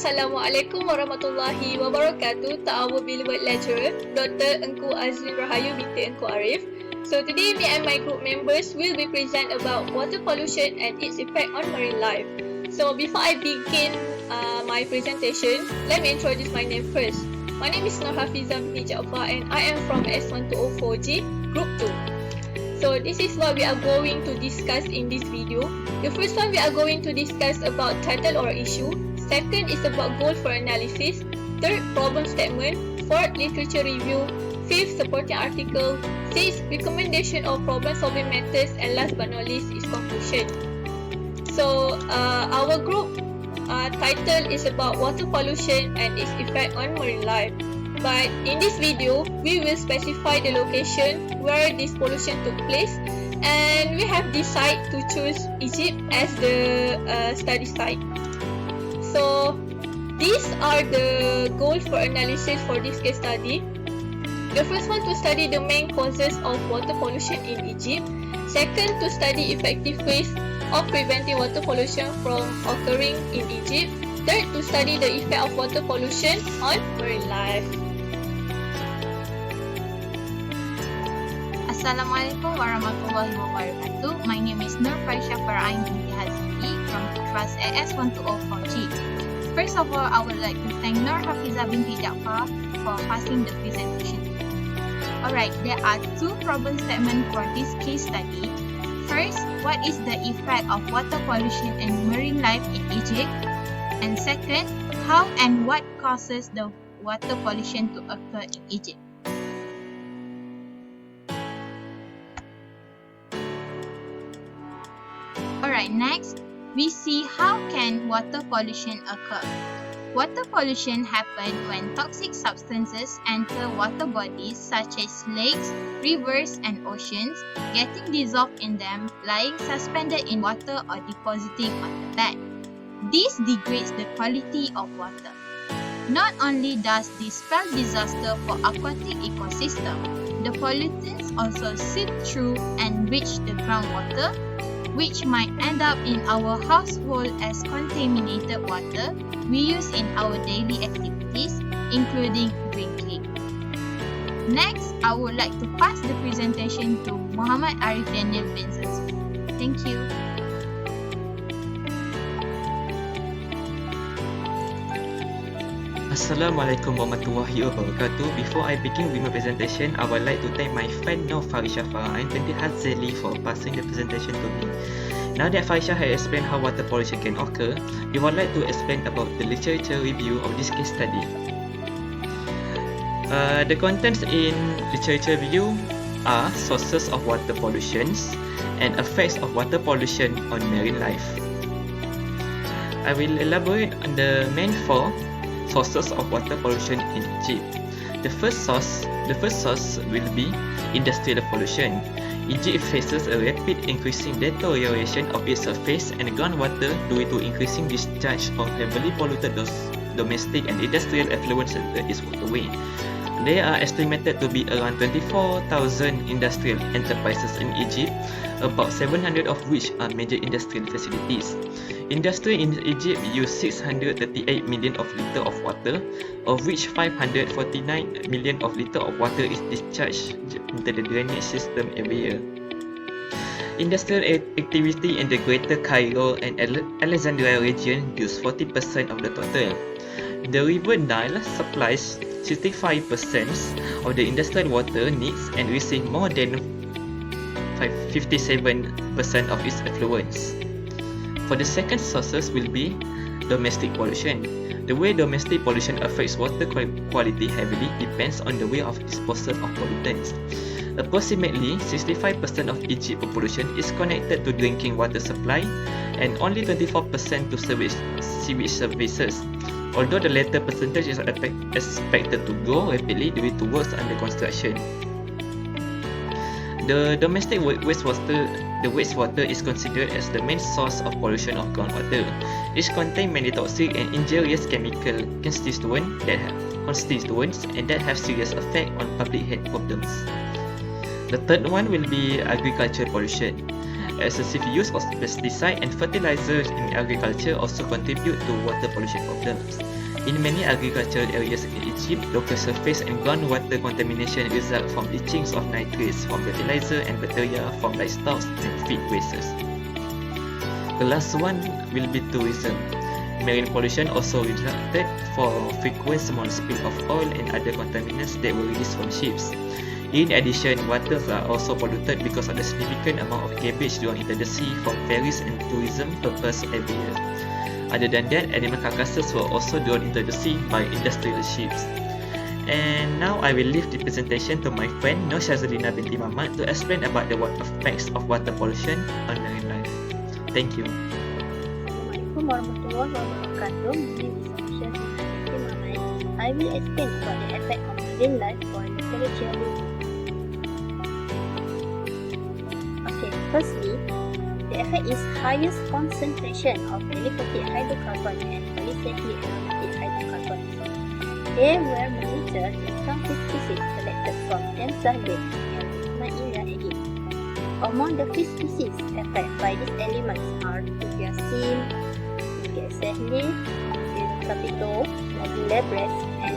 Assalamualaikum warahmatullahi wabarakatuh. Ta'awud bil lecturer Dr. Engku Azlin Rahayu binti Engku Arif. So today me and my group members will be present about water pollution and its effect on marine life. So before I begin my presentation, let me introduce my name first. My name is NORHAFIZAH binti JAAFAR and I am from S1204G Group 2. So this is what we are going to discuss in this video. The first one we are going to discuss about title or issue. Second is about goal for analysis. Third, problem statement. Fourth, literature review. Fifth, supporting article. Sixth, recommendation of problem solving methods. And last but not least is conclusion. So our group title is about water pollution and its effect on marine life. But in this video, we will specify the location where this pollution took place, and we have decided to choose Egypt as the study site. So these are the goals for analysis for this case study. The first one, to study the main causes of water pollution in Egypt. Second, to study effective ways of preventing water pollution from occurring in Egypt. Third, to study the effect of water pollution on marine life. Assalamualaikum warahmatullahi wabarakatuh. My name is NORHAFIZAH FARA'AIN binti HASZELI from class AS1204G. First of all, I would like to thank NORHAFIZAH binti JAAFAR for passing the presentation. Alright, there are two problem statements for this case study. First, what is the effect of water pollution and marine life in Egypt? And second, how and what causes the water pollution to occur in Egypt? Alright, next, we see how can water pollution occur. Water pollution happens when toxic substances enter water bodies such as lakes, rivers and oceans, getting dissolved in them, lying suspended in water or depositing on the bed. This degrades the quality of water. Not only does this spell disaster for aquatic ecosystem, the pollutants also seep through and reach the groundwater, which might end up in our household as contaminated water we use in our daily activities, including drinking. Next, I would like to pass the presentation to Muhamad, Arif, Danial bin Zazuli. Thank you. Assalamualaikum warahmatullahi wabarakatuh. Before I begin with my presentation, I would like to thank my friend FARISHA FARA'AIN binti HASZELI for passing the presentation to me. Now that FARISHA has explained how water pollution can occur, we would like to explain about the literature review of this case study. The contents in literature review are sources of water pollution and effects of water pollution on marine life. I will elaborate on the main four sources of water pollution in Egypt. The first source will be industrial pollution. Egypt faces a rapid increasing deterioration of its surface and groundwater due to increasing discharge of heavily polluted domestic and industrial effluents into its waterway. There are estimated to be around 24,000 industrial enterprises in Egypt, about 700 of which are major industrial facilities. Industry in Egypt use 638 million of litre of water, of which 549 million of litre of water is discharged into the drainage system every year. Industrial activity in the Greater Cairo and Alexandria region use 40% of the total. The river Nile supplies 65% of the industrial water needs and receives more than 57% of its effluents. For the second sources will be domestic pollution. The way domestic pollution affects water quality heavily depends on the way of disposal of pollutants. Approximately 65% of Egypt's population is connected to drinking water supply and only 24% to sewage services, although the latter percentage is expected to grow rapidly due to works under construction. The domestic wastewater is considered as the main source of pollution of groundwater. It contains many toxic and injurious chemical constituents and that have serious effect on public health problems. The third one will be agricultural pollution. Excessive use of pesticide and fertilizers in agriculture also contribute to water pollution problems. In many agricultural areas in Egypt, local surface and groundwater contamination result from leachings of nitrates from fertilizer and bacteria from livestock and feed wastes. The last one will be tourism. Marine pollution also resulted for frequent small spill of oil and other contaminants that were released from ships. In addition, waters are also polluted because of the significant amount of garbage thrown into the sea for ferries and tourism purpose every year. Other than that, animal carcasses were also thrown into the sea by industrial ships. And now I will leave the presentation to my friend SHAZLINA binti MAMAT to explain about the effects of water pollution on marine life. Thank you. Assalamualaikum warahmatullahi wabarakatuh. My name is SHAZLINA binti MAMAT. I will explain about the effect of marine life for literature reading. Okay, firstly, the effect is highest concentration of aliphatic hydrocarbon and polycyclic aromatic hydrocarbons. They were monitored in some fish species collected from Thamesah Lake and Ismailia Egypt. Among the fish species affected by these elements are Tubiasin, SHAZLI, Capito, Mobilebres, and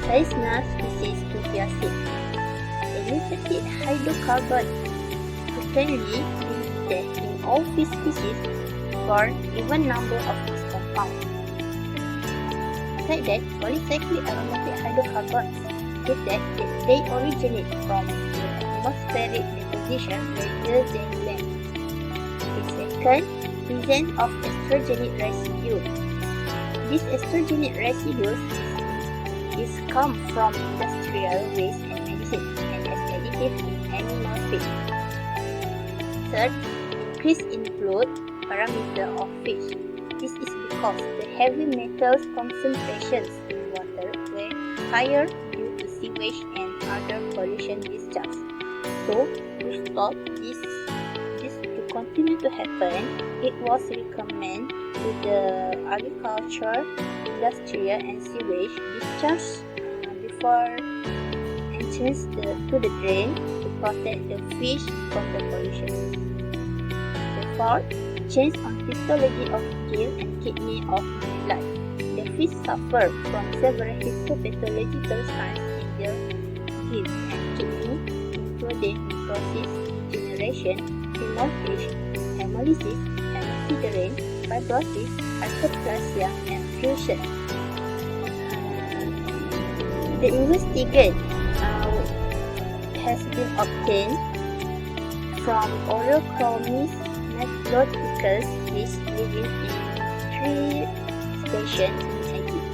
Saisna species Tubiasin. Aliphatic hydrocarbon frequently in all fish species for even number of these compounds. Besides that, polycyclic aromatic hydrocarbons detect that they originate from the atmospheric deposition rather than land. The second, presence of estrogenic residue. These estrogenic residues is come from industrial waste and medicine and as additive in animal feed. Third, increase in blood parameter of fish. This is because the heavy metals concentrations in water were higher due to sewage and other pollution discharge. So, to stop this to continue to happen, it was recommended to the agriculture, industrial and sewage discharge before entrance to the drain to protect the fish from the pollution. Fourth, change on histology of gill and kidney of marine life. The fish suffer from several histopathological signs in their gill and kidney, including necrosis, degeneration, hemorrhage, hemolysis, hemosiderin, fibrosis, hyperplasia, and fusion. The investigate has been obtained from Orochromys Methodicus fish living in 3 stations in Egypt.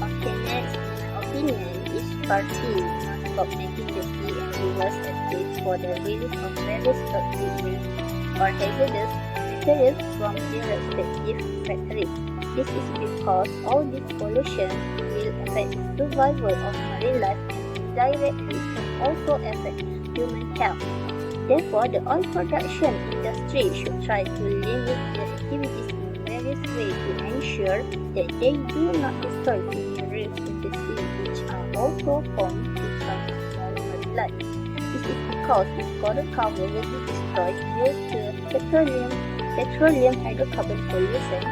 Okay, next, my opinion is party must stop making the sea and rivers as place for the release of various toxic waste or hazardous materials from their respective factories. This is because all this pollution will affect the survival of marine life and indirectly can also affect human health. Therefore, the oil production industry should try to limit their activities in various ways to ensure that they do not destroy minerals in the sea, which are also home to some small marine life. This is because this coral cover will be destroyed due to petroleum hydrocarbon pollution.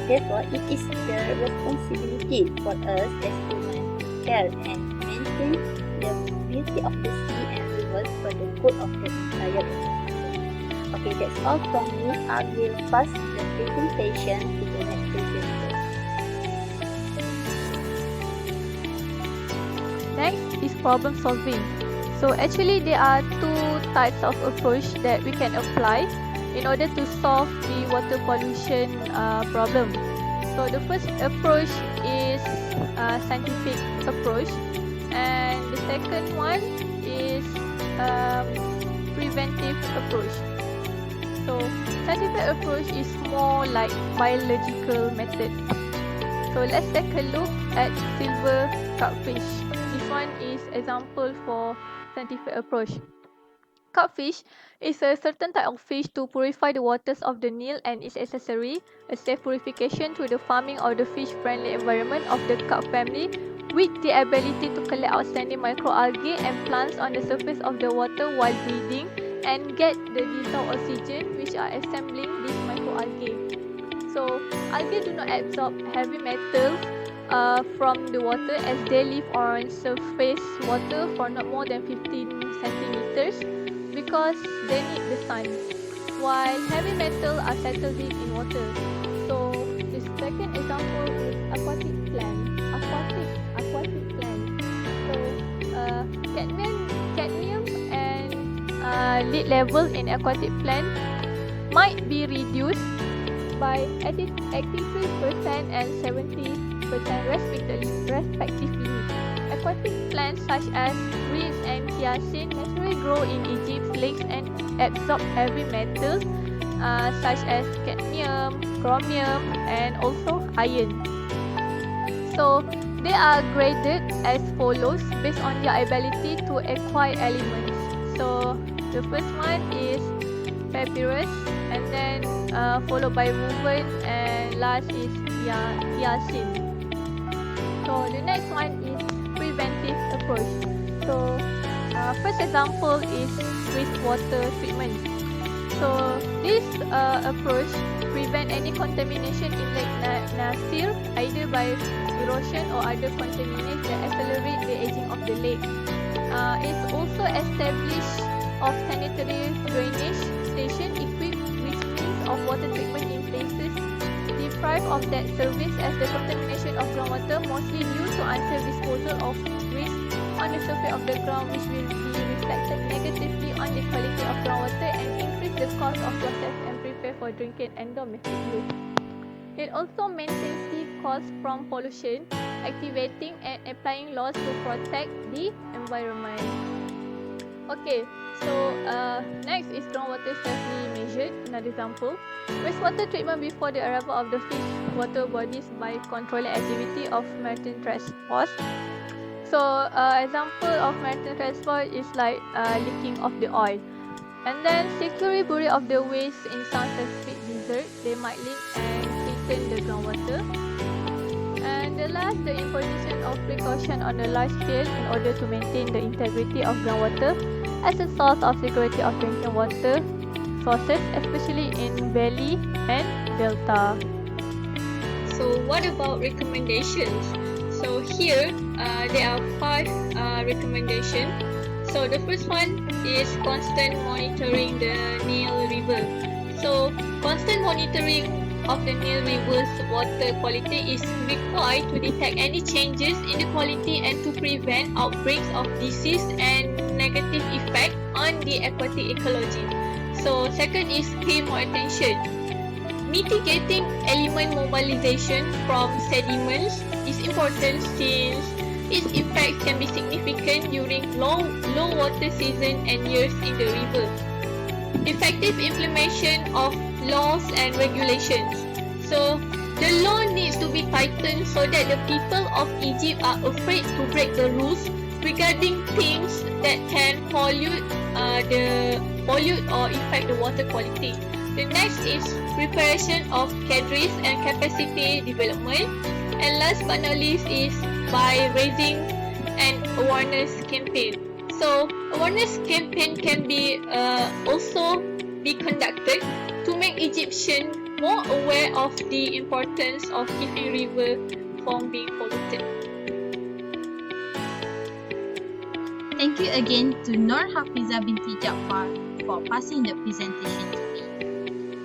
Therefore, it is the responsibility for us as humans to care and maintain the beauty of the sea and rivers for the good of the entire ecosystem. Okay, that's all from me. I will pass the presentation to the next presenter. Next is problem solving. So actually there are 2 types of approach that we can apply in order to solve the water pollution problem. So the first approach is scientific approach, and the second one is preventive approach. So scientific approach is more like biological method. So let's take a look at silver cutfish. This one is example for scientific approach. Cutfish is a certain type of fish to purify the waters of the Nile and its accessory, a safe purification through the farming of the fish-friendly environment of the carp family, with the ability to collect outstanding microalgae and plants on the surface of the water while breathing and get the dissolved oxygen, which are assembling these microalgae algae. So algae do not absorb heavy metals from the water, as they live on surface water for not more than 15 centimeters because they need the sun, while heavy metals are settled deep in water. So the second example is aquatic plant. So cadmium and lead level in aquatic plant might be reduced by 83% and 70% respectively. Aquatic plants such as reeds and hyacinth naturally grow in Egypt's lakes and absorb heavy metals such as cadmium, chromium, and also iron. So they are graded as follows based on their ability to acquire elements. So the first one is papyrus, and then followed by woven, and last is hyacinth. So the next one is preventive approach. So first example is wastewater treatment. So this approach prevent any contamination in Lake Nasir, either by erosion or other contaminants that accelerate the aging of the lake. It's also established of sanitary drainage station equipped with means of water treatment in places deprived of that service, as the contamination of groundwater mostly due to unsafe disposal of waste on the surface of the ground, which will be reflected negatively on the quality of groundwater and increase the cost of process and prepare for drinking and domestic use. It also maintains the cost from pollution, activating and applying laws to protect the environment. Okay, so next is groundwater safely measured. Another example, wastewater treatment before the arrival of the fish water bodies by controlling activity of maritime transport. So example of maritime transport is like leaking of the oil. And then security burial of the waste in some specific desert, they might leak and threaten the groundwater. And the last, the imposition of precaution on a large scale in order to maintain the integrity of groundwater as a source of security of drinking water sources, especially in valley and delta. So what about recommendations? So here there are 5 recommendations. So the first one is constant monitoring the Nile River. So constant monitoring of the Nile River's water quality is required to detect any changes in the quality and to prevent outbreaks of disease and negative effect on the aquatic ecology. So second is pay more attention. Mitigating element mobilization from sediments is important since its effects can be significant during low water season and years in the river. Effective implementation of laws and regulations. So the law needs to be tightened so that the people of Egypt are afraid to break the rules regarding things that can pollute or affect the water quality. The next is preparation of cadres and capacity development. And last but not least is by raising an awareness campaign. So awareness campaign can be also be conducted to make Egyptians more aware of the importance of keeping river from being polluted. Thank you again to NORHAFIZAH binti JAAFAR for passing the presentation to me.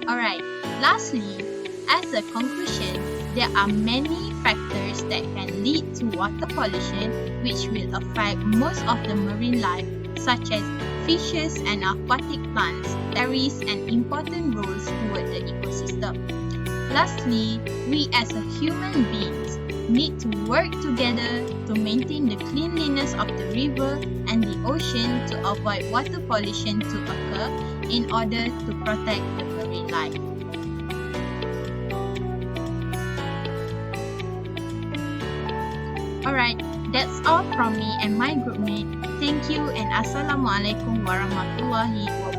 Alright, lastly, as a conclusion, there are many factors that can lead to water pollution which will affect most of the marine life, such as fishes and aquatic plants. There is an important role toward the ecosystem. Lastly, we as a human beings need to work together to maintain the cleanliness of the river and the ocean to avoid water pollution to occur in order to protect the marine life. Alright, that's all from me and my groupmate. Thank you and Assalamualaikum warahmatullahi wabarakatuh.